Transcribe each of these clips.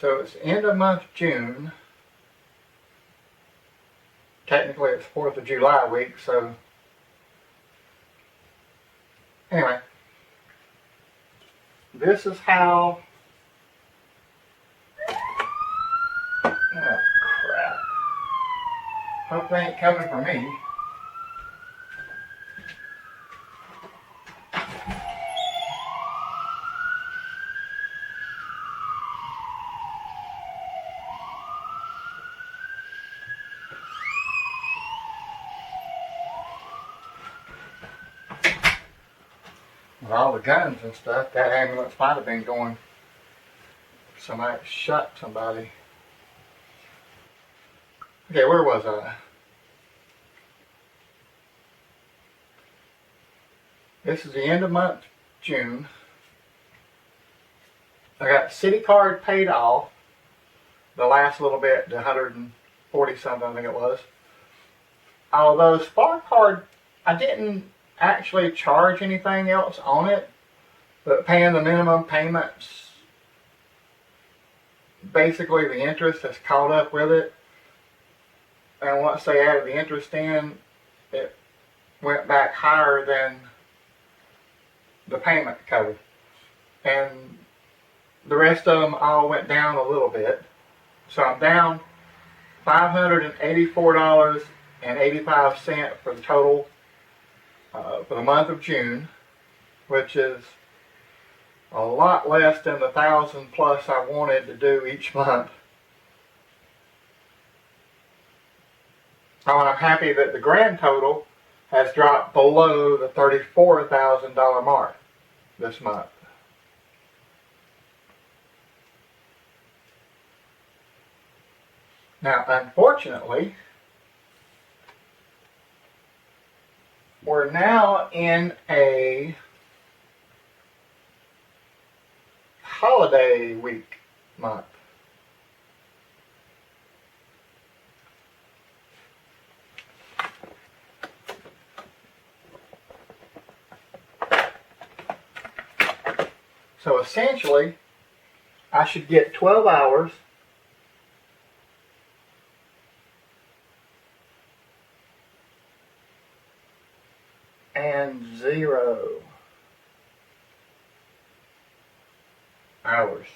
So it's end of month June. Technically it's 4th of July week, so anyway. This is how... Oh crap. Hope they ain't coming for me. With all the guns and stuff, that ambulance might have been going. Somebody shot somebody. Okay, where was I? This is the end of month June. I got city card paid off. The last little bit, the 140 something, I think it was. Although Spark Card, I didn't actually charge anything else on it, but paying the minimum payments, basically the interest has caught up with it. And once they added the interest in, it went back higher than the payment code. And the rest of them all went down a little bit. So I'm down $584.85 for the total for the month of June, which is a lot less than the 1,000 plus I wanted to do each month. Oh, and I'm happy that the grand total has dropped below the $34,000 mark this month. Now, unfortunately, we're now in a holiday week month. So essentially, I should get 12 hours and 0 hours.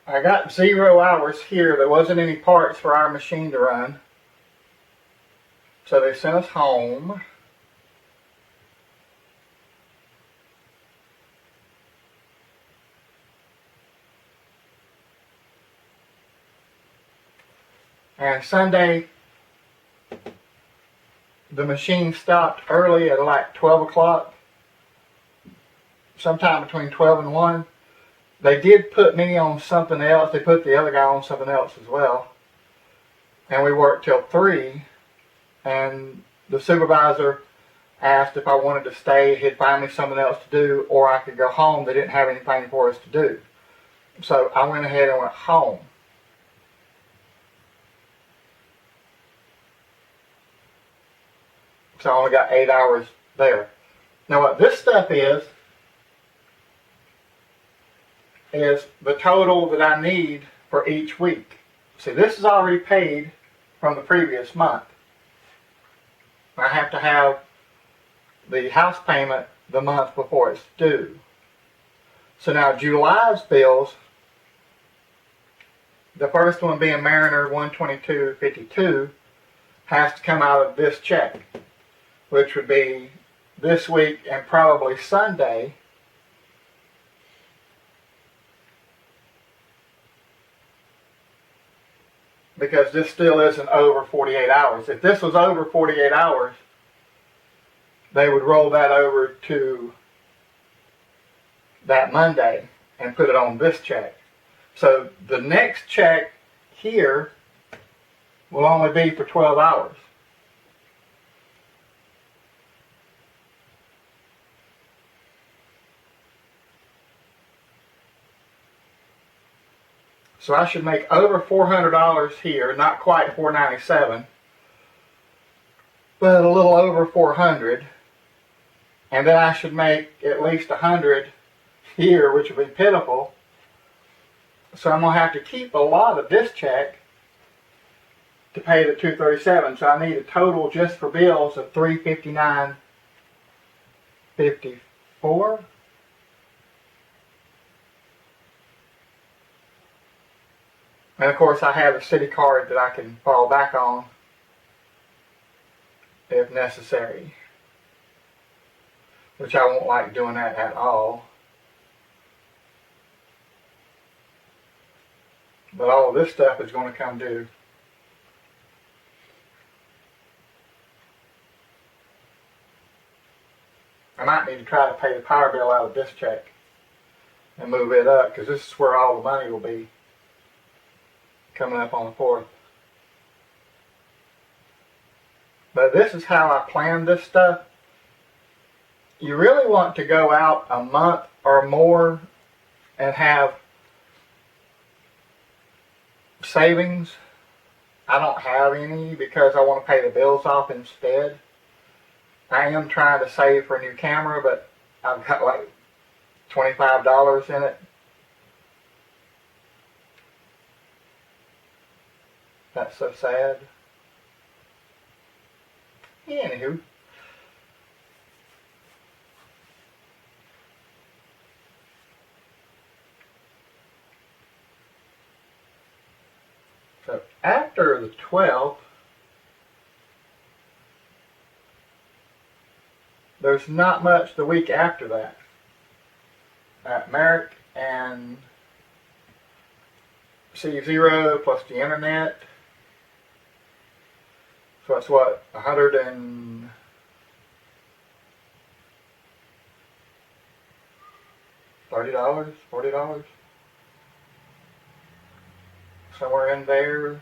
I got 0 hours here. There wasn't any parts for our machine to run, so they sent us home. And Sunday, the machine stopped early at like 12 o'clock, sometime between 12 and 1. They did put me on something else. They put the other guy on something else as well. And we worked till 3. And the supervisor asked if I wanted to stay. He'd find me something else to do, or I could go home. They didn't have anything for us to do. So I went ahead and went home. So I only got 8 hours there. Now what this stuff is the total that I need for each week. See, this is already paid from the previous month. I have to have the house payment the month before it's due. So now July's bills, the first one being Mariner 122.52, has to come out of this check, which would be this week and probably Sunday. Because this still isn't over 48 hours. If this was over 48 hours, they would roll that over to that Monday and put it on this check. So the next check here will only be for 12 hours. So I should make over $400 here, not quite $497. but a little over 400. And then I should make at least 100 here, which would be pitiful. So I'm going to have to keep a lot of this check to pay the $237. So I need a total just for bills of $359.54. And of course I have a city card that I can fall back on if necessary, which I won't like doing that at all. But all of this stuff is going to come due. I might need to try to pay the power bill out of this check and move it up, because this is where all the money will be coming up on the 4th. But this is how I plan this stuff. You really want to go out a month or more and have savings. I don't have any because I want to pay the bills off instead. I am trying to save for a new camera, but I've got like $25 in it. That's so sad. Anywho. So after the 12th, there's not much the week after that. Merrick and C0 plus the internet. So that's what, $130, $40? Somewhere in there.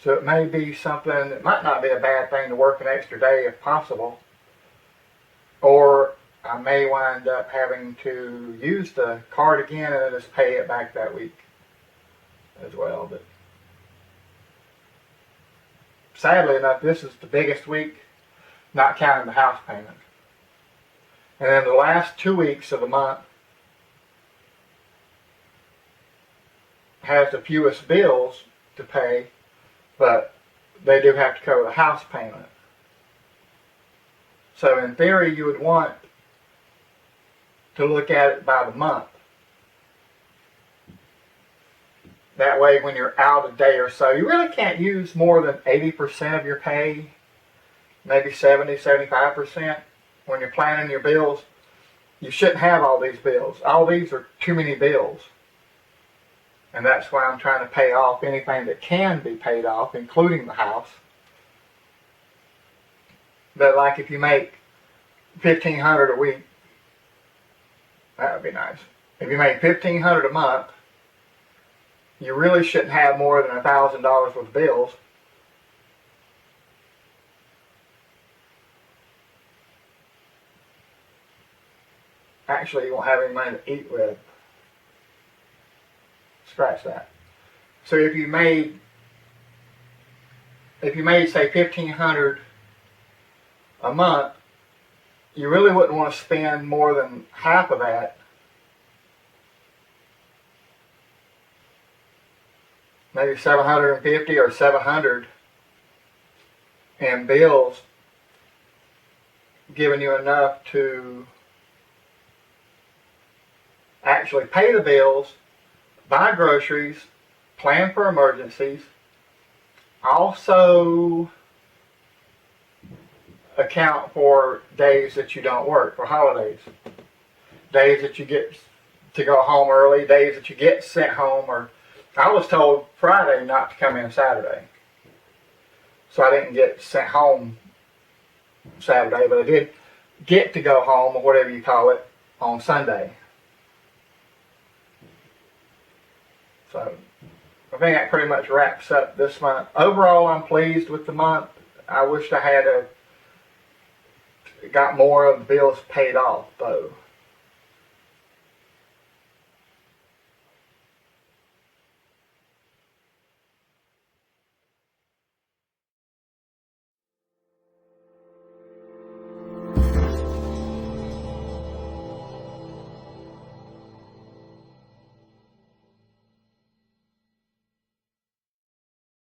So it may be something, it might not be a bad thing to work an extra day if possible. Or I may wind up having to use the card again and then just pay it back that week as well. But sadly enough, this is the biggest week, not counting the house payment. And then the last 2 weeks of the month has the fewest bills to pay, but they do have to cover the house payment. So in theory, you would want to look at it by the month. That way, when you're out a day or so, you really can't use more than 80% of your pay, maybe 70, 75%. When you're planning your bills, you shouldn't have all these bills. All these are too many bills. And that's why I'm trying to pay off anything that can be paid off, including the house. But like if you make $1,500 a week, that would be nice. If you make $1,500 a month, you really shouldn't have more than $1,000 worth of bills. Actually, you won't have any money to eat with. Scratch that. So if you made say $1,500 a month, you really wouldn't want to spend more than half of that. Maybe $750 or $700 in bills, giving you enough to actually pay the bills, buy groceries, plan for emergencies, also account for days that you don't work, for holidays, days that you get to go home early, days that you get sent home. Or I was told Friday not to come in Saturday, so I didn't get sent home Saturday, but I did get to go home, or whatever you call it, on Sunday. So I think that pretty much wraps up this month. Overall, I'm pleased with the month. I wished I had got more of the bills paid off, though.